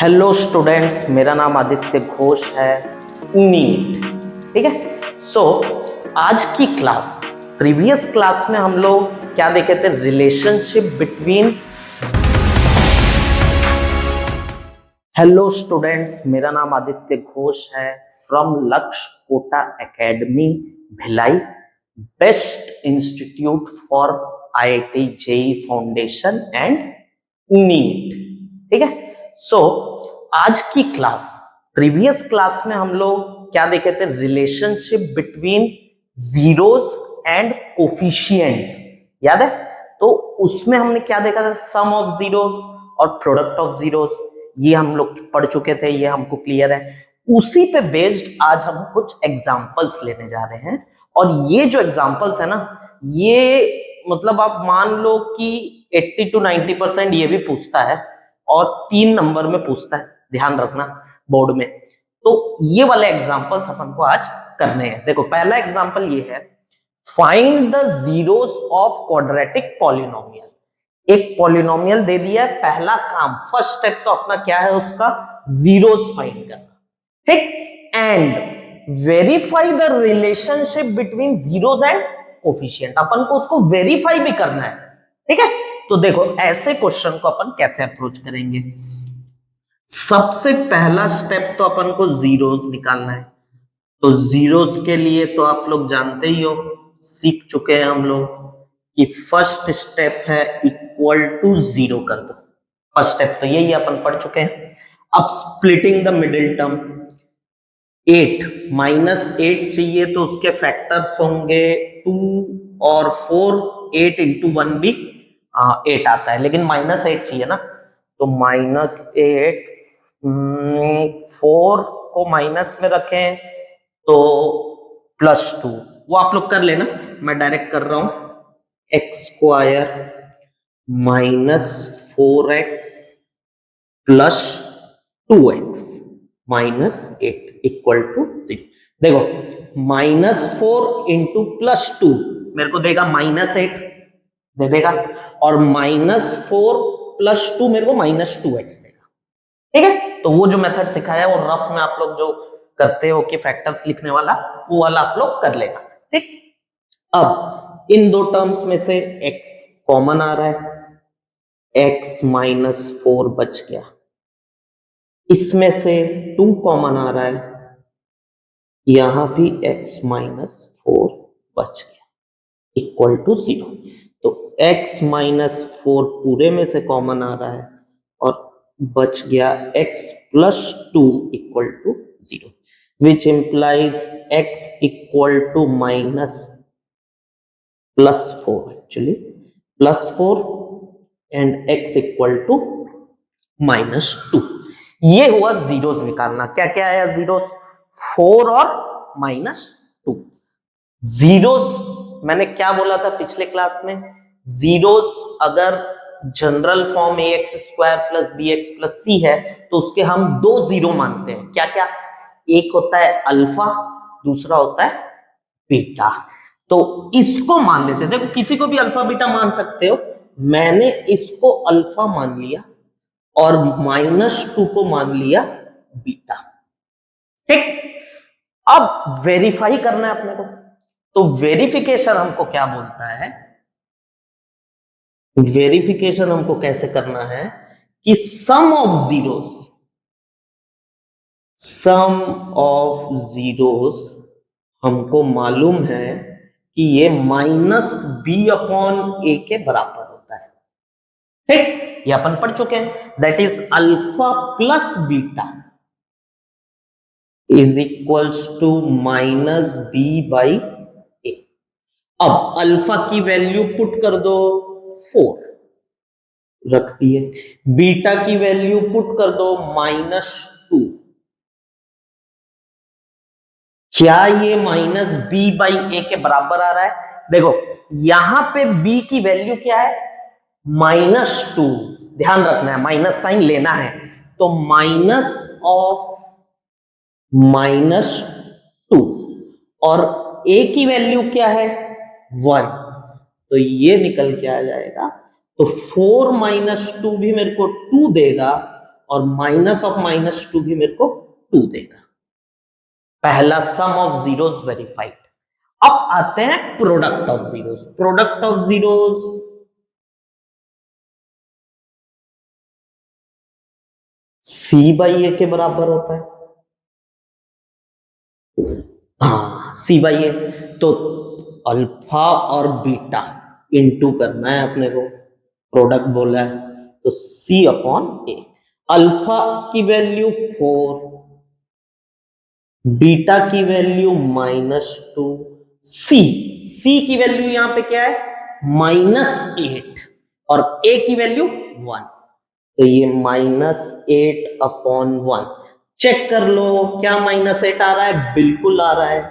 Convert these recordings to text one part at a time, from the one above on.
Hello students, मेरा नाम आदित्य घोष है, नीट। ठीक है। आज की क्लास, प्रीवियस क्लास में हम लोग क्या देखे थे? Relationship between. हेलो स्टूडेंट्स, मेरा नाम आदित्य घोष है from Lakshya Kota academy Bhilai, best institute for IIT JEE foundation and NEET. ठीक है। आज की क्लास, प्रीवियस क्लास में हम लोग क्या देखे थे? Relationship between zeros and coefficients. याद है? तो उसमें हमने क्या देखा था? सम ऑफ जीरोस और प्रोडक्ट ऑफ जीरोस। ये हम लोग पढ़ चुके थे, ये हमको क्लियर है। उसी पे बेस्ड आज हम कुछ एग्जांपल्स लेने जा रहे हैं। और ये जो एग्जांपल्स है ना, ये मतलब आप मान लो कि 80 to 90% ये भी पूछता है और 3 नंबर में पूछता है, ध्यान रखना बोर्ड में। तो ये वाले एग्जांपल्स अपन को आज करने हैं। देखो, पहला एग्जांपल ये है, find the zeros of quadratic polynomial. एक पॉलिनोमियल दे दिया है, पहला काम, फर्स्ट स्टेप तो अपना क्या है? उसका जीरोस फाइंड करना। ठीक। And verify the relationship between zeros and coefficient. अपन को उसको वेरीफाई भी करना है। ठीक है। तो देखो, ऐसे क्वेश्चन को अपन कैसे अप्रोच करेंगे। सबसे पहला स्टेप तो अपन को जीरोस निकालना है। तो जीरोस के लिए तो आप लोग जानते ही हो, सीख चुके हैं हम लोग कि फर्स्ट स्टेप है इक्वल टू जीरो कर दो। फर्स्ट स्टेप तो यही अपन पढ़ चुके हैं। अब स्प्लिटिंग द मिडिल टर्म, 8 -8 चाहिए तो उसके फैक्टर्स होंगे 2 और 4। 8 इंटू 1 भी 8 आता है, लेकिन -8 चाहिए ना, तो -8, 4 को माइनस में रखें तो +2। वो आप लोग कर लेना, मैं डायरेक्ट कर रहा हूं। x² -4x +2x -8 equal to 0। देखो, -4 इंटू +2 मेरे को देगा -8 दे देगा, और -4 +2 मेरे को -2x देगा। ठीक है। तो वो जो मेथड सिखाया है वो रफ में आप लोग जो करते हो कि फैक्टर्स लिखने वाला, वो वाला आप लोग कर लेना। ठीक। अब इन दो टर्म्स में से x कॉमन आ रहा है, x -4 बच गया। इसमें से 2 कॉमन आ रहा है, यहां भी x -4 बच गया, इक्वल टू 0। तो x -4 पूरे में से कॉमन आ रहा है और बच गया x +2 equal to 0, which implies x equal to +4, actually +4 and x equal to -2। ये हुआ जीरोस निकालना। क्या क्या आया जीरोस? 4 और -2। जीरोस मैंने क्या बोला था पिछले क्लास में? जीरोस अगर general form ax² + bx + c है तो उसके हम 2 जीरो मानते हैं। क्या क्या? एक होता है अल्फा, दूसरा होता है बीटा। तो इसको मान लेते थे, किसी को भी अल्फा बीटा मान सकते हो। मैंने इसको अल्फा मान लिया और -2 को मान लिया बीटा। ठीक। अब वेरीफाई करना है अपने को, तो वेरिफिकेशन हमको क्या बोलता है? वेरिफिकेशन हमको कैसे करना है कि सम ऑफ जीरोस हमको मालूम है कि ये -b/a के बराबर होता है। ठीक। ये अपन पढ़ चुके हैं, that is alpha plus beta is equals to -b/a। अब अल्फा की वैल्यू पुट कर दो, 4 रख दिए। बीटा की वैल्यू पुट कर दो, -2। क्या ये -b/a के बराबर आ रहा है? देखो, यहां पे b की वैल्यू क्या है? -2। ध्यान रखना है, माइनस साइन लेना है। तो माइनस ऑफ -2 और a की वैल्यू क्या है? 1। तो ये निकल के आ जाएगा। तो 4 - 2 भी मेरे को 2 देगा और -(-2) भी मेरे को 2 देगा। पहला सम ऑफ जीरोस वेरीफाइड। अब आते हैं product of zeros. Product of zeros C/A के बराबर होता है। हाँ, C/A। तो अल्फा और बीटा इनटू करना है अपने को, प्रोडक्ट बोला है तो C/A। अल्फा की वैल्यू 4, बीटा की वैल्यू -2, सी की वैल्यू यहां पे क्या है -8 और ए की वैल्यू 1, तो ये -8/1। चेक कर लो क्या -8 आ रहा है, बिल्कुल आ रहा है।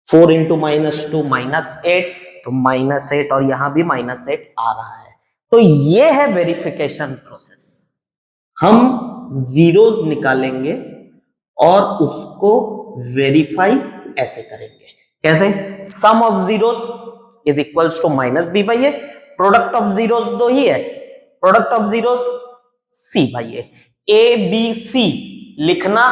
4 इंटू -2 -8, तो -8 और यहां भी -8 आ रहा है। तो ये है वेरिफिकेशन प्रोसेस। हम जीरोस निकालेंगे और उसको वेरीफाई ऐसे करेंगे। कैसे? Sum of zeros is equals to -b/a। Product of zeros दो ही है, product of zeros C/A। ABC लिखना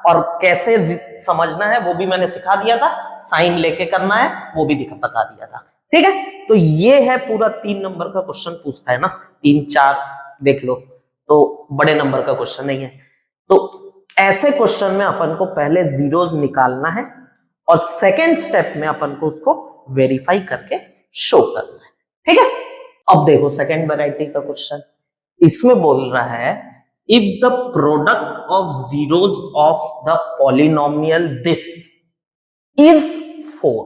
और कैसे समझना है वो भी मैंने सिखा दिया था, साइन लेके करना है वो भी बता दिया था। ठीक है, तो ये है पूरा 3 नंबर का क्वेश्चन पूछता है ना, 3-4 देख लो, तो बड़े नंबर का क्वेश्चन नहीं है। तो ऐसे क्वेश्चन में अपन को पहले जीरोस निकालना है और सेकेंड स्टेप में अपन को उसको वेरीफाई करके शो करना है। ठीक है, अब देखो सेकेंड वैरायटी का क्वेश्चन। इसमें बोल रहा है if the product of zeros of the polynomial this is 4,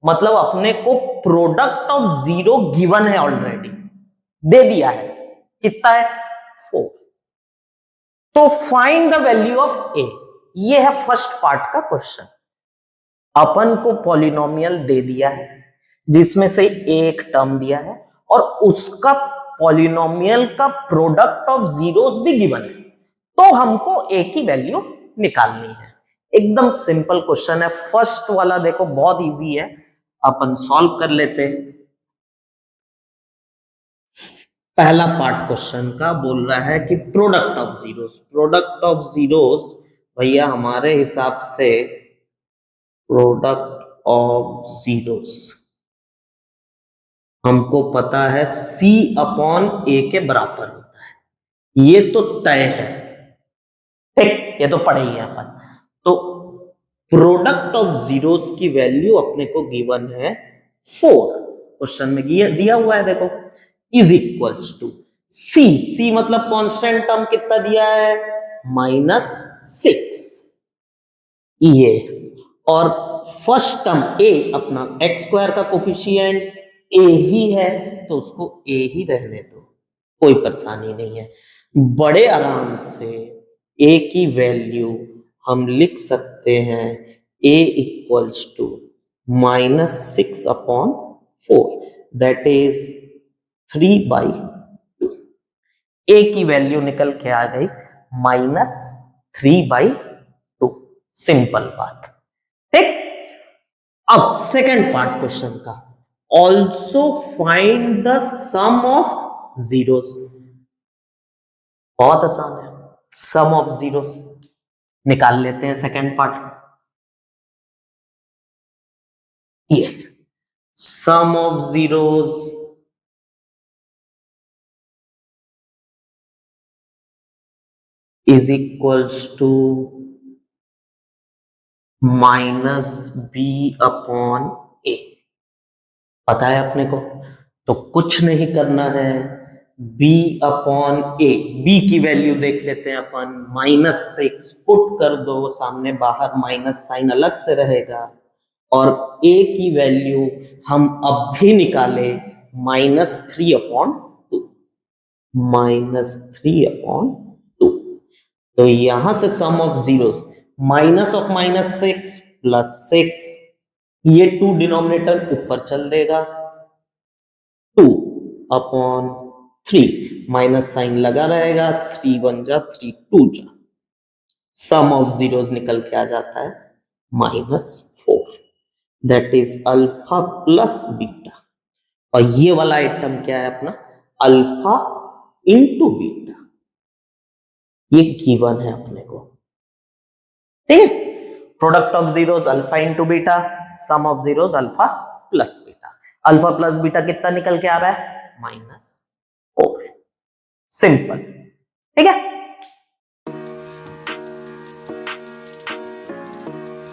मतलब अपने को प्रोडक्ट ऑफ जीरो गिवन है, ऑलरेडी दे दिया है, कितना है 4। तो फाइंड द वैल्यू ऑफ ए। ये है फर्स्ट पार्ट का क्वेश्चन। अपन को पॉलिनोमियल दे दिया है जिसमें से एक टर्म दिया है और उसका पॉलिनोमियल का प्रोडक्ट ऑफ जीरोस भी गिवन है, तो हमको ए की वैल्यू निकालनी है। एकदम सिंपल क्वेश्चन है। फर्स्ट वाला देखो बहुत इजी है, अपन सॉल्व कर लेते हैं। पहला पार्ट क्वेश्चन का बोल रहा है कि product of zeros, product of zeros भैया हमारे हिसाब से प्रोडक्ट ऑफ जीरोस हमको पता है C/A के बराबर होता है, ये तो तय है। ठीक, ये तो पढ़े ही है अपन। तो प्रोडक्ट ऑफ जीरोस की वैल्यू अपने को गिवन है 4, क्वेश्चन में दिया हुआ है देखो, इज इक्वल्स टू C मतलब कांस्टेंट टर्म कितना दिया है -6, ये और फर्स्ट टर्म a अपना x² का कोफिशिएंट a ही है तो उसको a ही रहने दो, कोई परेशानी नहीं है। बड़े आराम से a की वैल्यू हम लिख सकते हैं a equals to -6/4, that is 3/2। a की वैल्यू निकल के आ गई -3/2। सिंपल बात। ठीक, अब सेकेंड पार्ट क्वेश्चन का, also find the sum of zeros. बहुत आसान है, सम ऑफ जीरोस निकाल लेते हैं। सेकेंड पार्ट ये sum of zeros is equals to -b/a। पता है अपने को, तो कुछ नहीं करना है, b/a, b की वैल्यू देख लेते हैं अपन, -6 पुट कर दो सामने, बाहर माइनस साइन अलग से रहेगा, और a की वैल्यू हम अब भी निकाले -3/2, -3/2। तो यहां से सम ऑफ जीरोस -6 + 6, ये 2 डिनोमिनेटर ऊपर चल देगा, 2/3, माइनस साइन लगा रहेगा, 3 1 जा 3 2 जा, सम ऑफ जीरोस निकल के आ जाता है -4, that is alpha plus beta. और ये वाला आइटम क्या है अपना, अल्फा इंटू बीटा। ये गिवन है अपने को, ठीक है। Product of zeros alpha into beta, sum of zeros alpha plus beta. Alpha plus beta कितना निकल के आ रहा है? -4। सिंपल, ठीक है।